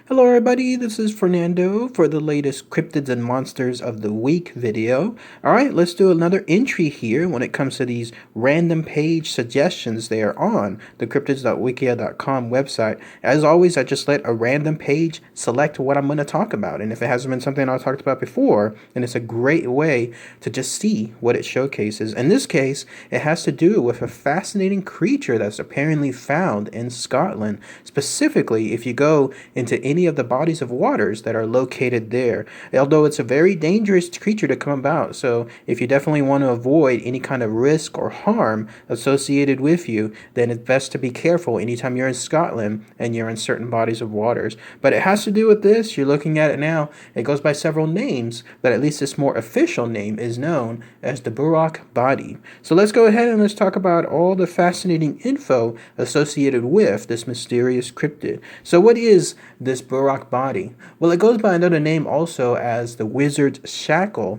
Hello everybody, this is Fernando for the latest Cryptids and Monsters of the Week video. Alright, let's do another entry here when it comes to these random page suggestions there on the cryptids.wikia.com website. As always, I just let a random page select what I'm going to talk about, and if it hasn't been something I've talked about before, then it's a great way to just see what it showcases. In this case, it has to do with a fascinating creature that's apparently found in Scotland. Specifically, if you go into any of the bodies of waters that are located there, although it's a very dangerous creature to come about. So if you definitely want to avoid any kind of risk or harm associated with you, then it's best to be careful anytime you're in Scotland and you're in certain bodies of waters. But it has to do with this. You're looking at it now. It goes by several names, but at least its more official name is known as the Burach Bhadi. So let's go ahead and let's talk about all the fascinating info associated with this mysterious cryptid. So what is this Burach Bhadi? Well, it goes by another name also as the wizard's shackle.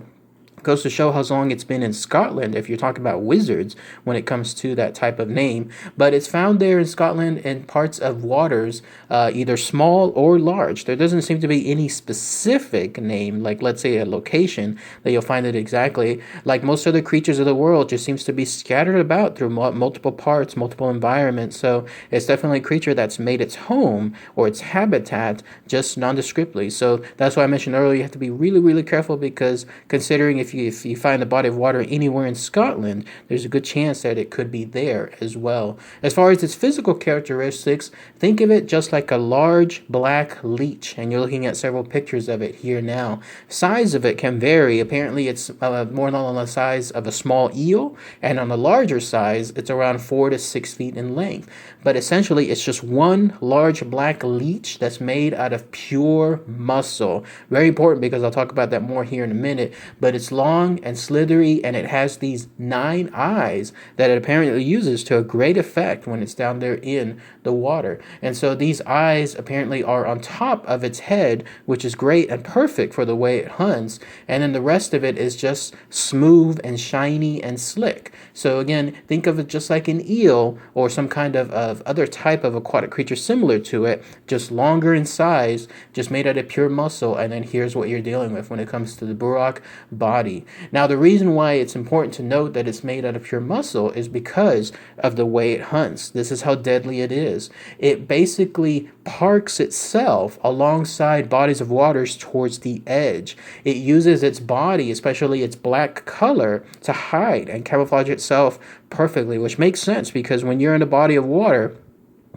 Goes to show how long it's been in Scotland if you're talking about wizards when it comes to that type of name. But it's found there in Scotland in parts of waters, either small or large. There doesn't seem to be any specific name, like let's say a location that you'll find it exactly. Like most other creatures of the world, just seems to be scattered about through multiple parts, multiple environments. So it's definitely a creature that's made its home or its habitat just nondescriptly. So that's why I mentioned earlier, you have to be really, really careful, because considering if you find a body of water anywhere in Scotland, there's a good chance that it could be there as well. As far as its physical characteristics, think of it just like a large black leech, and you're looking at several pictures of it here now. Size of it can vary. Apparently it's more on the size of a small eel, and on the larger size, it's around 4 to 6 feet in length. But essentially, it's just one large black leech that's made out of pure muscle. Very important, because I'll talk about that more here in a minute, but it's long and slithery, and it has these 9 eyes that it apparently uses to a great effect when it's down there in the water. And so these eyes apparently are on top of its head, which is great and perfect for the way it hunts, and then the rest of it is just smooth and shiny and slick. So again, think of it just like an eel or some kind of other type of aquatic creature similar to it, just longer in size, just made out of pure muscle. And then here's what you're dealing with when it comes to the Burach Bhadi. Now, the reason why it's important to note that it's made out of pure muscle is because of the way it hunts. This is how deadly it is. It basically parks itself alongside bodies of waters towards the edge. It uses its body, especially its black color, to hide and camouflage itself perfectly, which makes sense, because when you're in a body of water,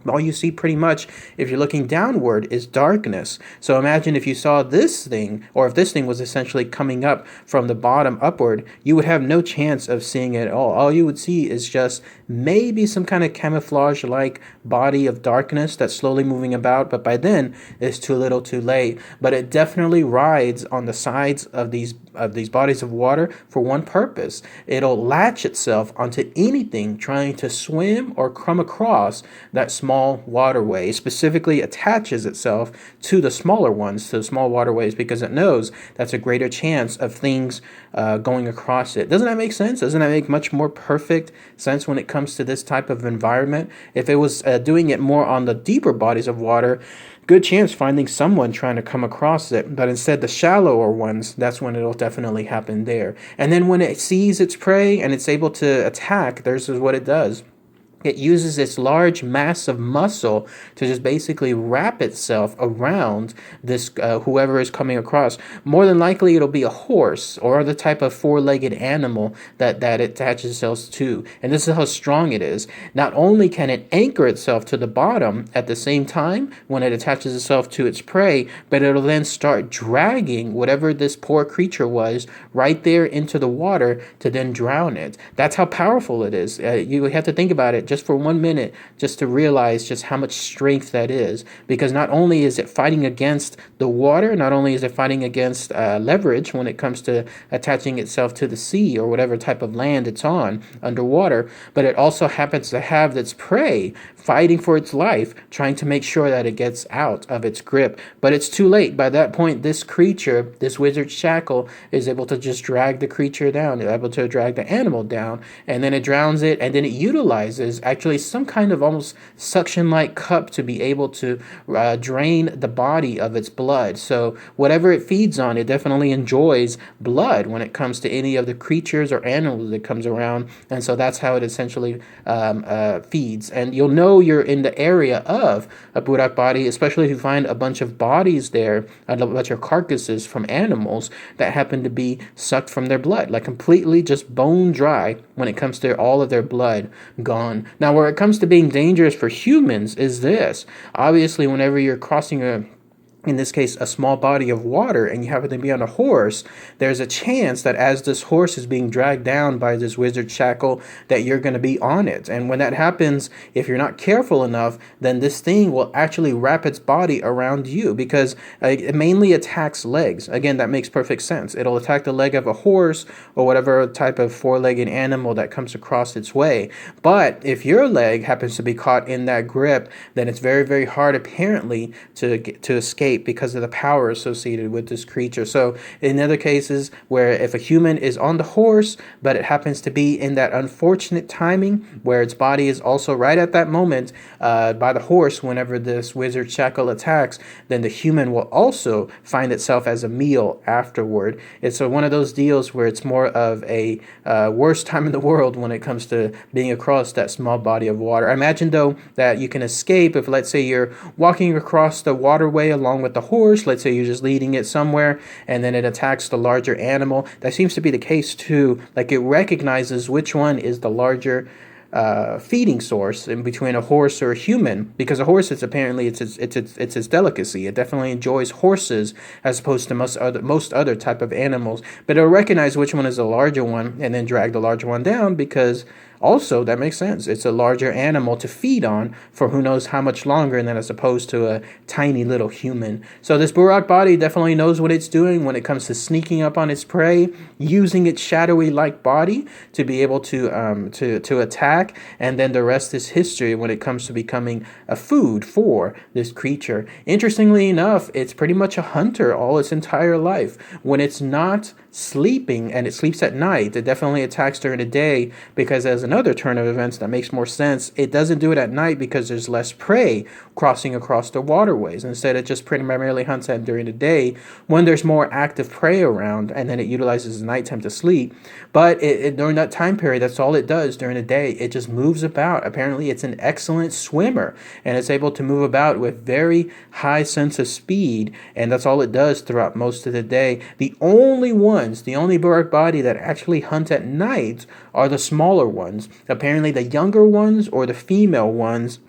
all you see pretty much, if you're looking downward, is darkness. So imagine if you saw this thing, or if this thing was essentially coming up from the bottom upward, you would have no chance of seeing it at all. All you would see is just maybe some kind of camouflage-like body of darkness that's slowly moving about, but by then it's too little too late. But it definitely rides on the sides of these bodies of water for one purpose. It'll latch itself onto anything trying to swim or come across that small waterway. It specifically attaches itself to the smaller ones, to the small waterways, because it knows that's a greater chance of things going across it. Doesn't that make sense? Doesn't that make much more perfect sense when it comes to this type of environment? If it was doing it more on the deeper bodies of water, good chance finding someone trying to come across it. But instead, the shallower ones, that's when it'll definitely happen there. And then when it sees its prey and it's able to attack, this is what it does. It uses its large mass of muscle to just basically wrap itself around this whoever is coming across. More than likely, it'll be a horse or the type of 4-legged animal that it attaches itself to. And this is how strong it is. Not only can it anchor itself to the bottom at the same time when it attaches itself to its prey, but it'll then start dragging whatever this poor creature was right there into the water to then drown it. That's how powerful it is. You have to think about it just for 1 minute, just to realize just how much strength that is. Because not only is it fighting against the water, not only is it fighting against leverage when it comes to attaching itself to the sea or whatever type of land it's on underwater, but it also happens to have its prey fighting for its life, trying to make sure that it gets out of its grip. But it's too late. By that point, this creature, this wizard shackle, is able to just drag the creature down, able to drag the animal down, and then it drowns it, and then it utilizes is actually some kind of almost suction-like cup to be able to drain the body of its blood. So whatever it feeds on, it definitely enjoys blood when it comes to any of the creatures or animals that comes around. And so that's how it essentially feeds. And you'll know you're in the area of a Burach Bhadi, especially if you find a bunch of bodies there, a bunch of carcasses from animals that happen to be sucked from their blood, like completely just bone dry when it comes to all of their blood gone. Now, where it comes to being dangerous for humans is this. Obviously, whenever you're crossing in this case, a small body of water, and you happen to be on a horse, there's a chance that as this horse is being dragged down by this wizard shackle, that you're going to be on it. And when that happens, if you're not careful enough, then this thing will actually wrap its body around you, because it mainly attacks legs. Again, that makes perfect sense. It'll attack the leg of a horse or whatever type of four-legged animal that comes across its way. But if your leg happens to be caught in that grip, then it's very, very hard, apparently, to escape because of the power associated with this creature. So in other cases where if a human is on the horse, but it happens to be in that unfortunate timing where its body is also right at that moment by the horse whenever this wizard shackle attacks, then the human will also find itself as a meal afterward. It's one of those deals where it's more of a worst time in the world when it comes to being across that small body of water. I imagine, though, that you can escape if, let's say, you're walking across the waterway along with the horse. Let's say you're just leading it somewhere and then it attacks the larger animal. That seems to be the case too. Like, it recognizes which one is the larger feeding source in between a horse or a human, because a horse, it's its delicacy. It definitely enjoys horses as opposed to most other type of animals. But it'll recognize which one is the larger one and then drag the larger one down, because also, that makes sense. It's a larger animal to feed on for who knows how much longer than as opposed to a tiny little human. So this Burach Bhadi definitely knows what it's doing when it comes to sneaking up on its prey, using its shadowy-like body to be able to attack, and then the rest is history when it comes to becoming a food for this creature. Interestingly enough, it's pretty much a hunter all its entire life. When it's not sleeping and it sleeps at night, it definitely attacks during the day, because as another turn of events that makes more sense, it doesn't do it at night because there's less prey crossing across the waterways. Instead, it just primarily hunts at during the day when there's more active prey around, and then it utilizes the nighttime to sleep. But during that time period, that's all it does during the day. It just moves about. Apparently, it's an excellent swimmer, and it's able to move about with very high sense of speed, and that's all it does throughout most of the day. The only Burach Bhadi that actually hunt at night are the smaller ones. Apparently, the younger ones or the female ones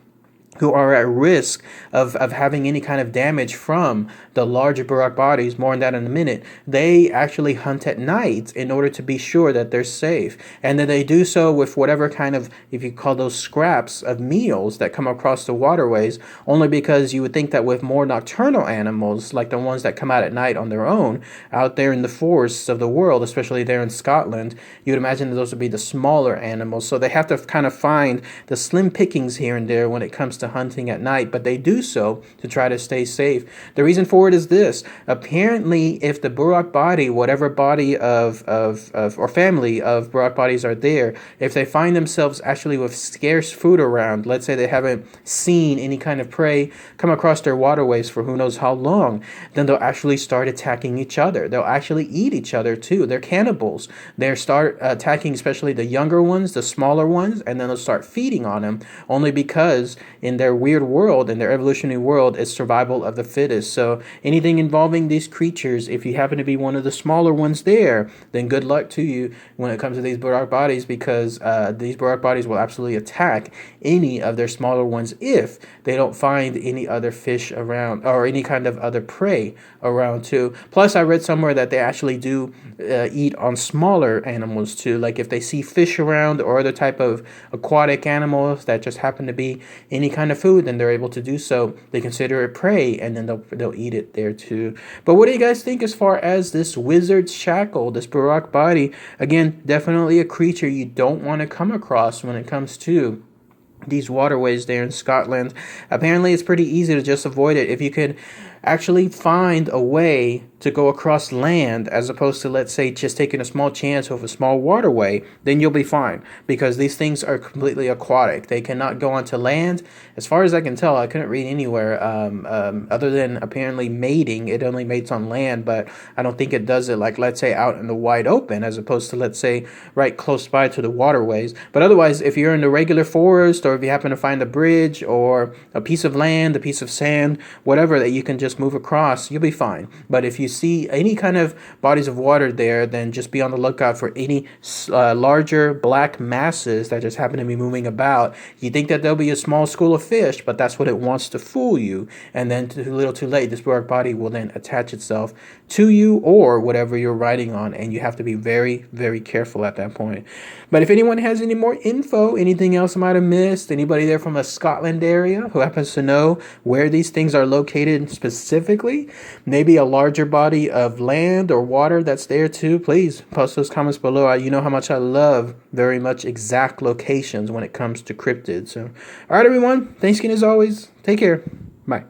who are at risk of having any kind of damage from the larger Burach Bhadis, more on that in a minute, they actually hunt at night in order to be sure that they're safe. And then they do so with whatever kind of, if you call those scraps of meals that come across the waterways, only because you would think that with more nocturnal animals, like the ones that come out at night on their own, out there in the forests of the world, especially there in Scotland, you would imagine that those would be the smaller animals. So they have to kind of find the slim pickings here and there when it comes to hunting at night, but they do so to try to stay safe. The reason for it is this. Apparently, if the Burach Bhadi, whatever body of or family of Burach Bhadis are there, if they find themselves actually with scarce food around, let's say they haven't seen any kind of prey come across their waterways for who knows how long, then they'll actually start attacking each other. They'll actually eat each other too. They're cannibals. They'll start attacking especially the younger ones, the smaller ones, and then they'll start feeding on them, only because in their weird world, in their evolutionary world, it's survival of the fittest. So anything involving these creatures, if you happen to be one of the smaller ones there, then good luck to you when it comes to these Burach Bhadis, because these Burach Bhadis will absolutely attack any of their smaller ones if they don't find any other fish around or any kind of other prey around too. Plus, I read somewhere that they actually do eat on smaller animals too. Like if they see fish around or other type of aquatic animals that just happen to be any kind of food, then they're able to do so. They consider it prey, and then they'll eat it there too. But what do you guys think as far as this wizard's shackle, this Burach Bhadi? Again, definitely a creature you don't want to come across when it comes to these waterways there in Scotland. Apparently, it's pretty easy to just avoid it. If you could actually find a way to go across land, as opposed to, let's say, just taking a small chance of a small waterway, then you'll be fine, because these things are completely aquatic. They cannot go onto land. As far as I can tell, I couldn't read anywhere other than apparently mating. It only mates on land, but I don't think it does it, like, let's say, out in the wide open, as opposed to, let's say, right close by to the waterways. But otherwise, if you're in the regular forest, or if you happen to find a bridge or a piece of land, a piece of sand, whatever that you can just move across, you'll be fine. But if you see any kind of bodies of water there, then just be on the lookout for any larger black masses that just happen to be moving about. You think that there'll be a small school of fish, but that's what it wants to fool you. And then too little too late, this Burach Bhadi will then attach itself to you or whatever you're riding on, and you have to be very, very careful at that point. But if anyone has any more info, anything else I might have missed, anybody there from the Scotland area who happens to know where these things are located specifically, maybe a larger body of land or water that's there too, please post those comments below. You know how much I love very much exact locations when it comes to cryptids. So, all right, everyone. Thanks again as always. Take care. Bye.